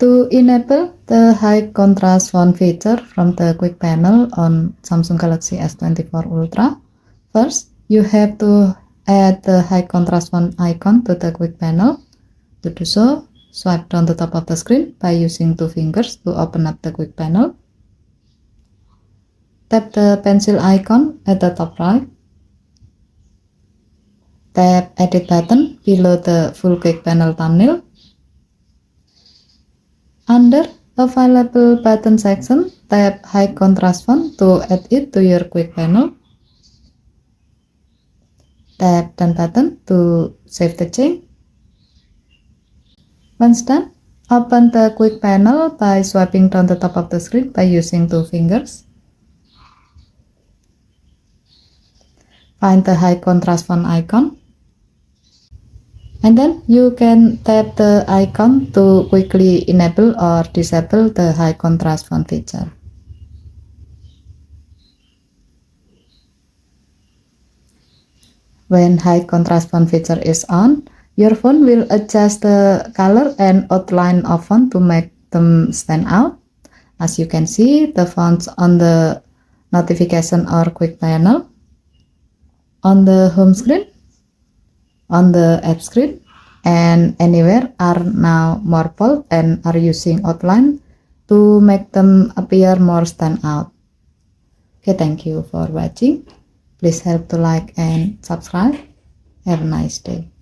To enable the high contrast font feature from the quick panel on Samsung Galaxy S24 Ultra, first you have to add the high contrast font icon to the quick panel. To do so, swipe down the top of the screen by using two fingers to open up the quick panel. Tap the pencil icon at the top right. Tap Edit button below the full quick panel thumbnail. Under Available button section, tap High Contrast Font to add it to your quick panel. Tap Done button to save the change. Once done, open the quick panel by swiping down the top of the screen by using two fingers. Find the High Contrast Font icon. And then you can tap the icon to quickly enable or disable the high contrast font feature. When high contrast font feature is on, your phone will adjust the color and outline of font to make them stand out. As you can see, the fonts on the notification or quick panel, on the home screen, on the app screen, and anywhere are now more bold and are using outline to make them appear more stand out. Okay, thank you for watching. Please help to like and subscribe. Have a nice day.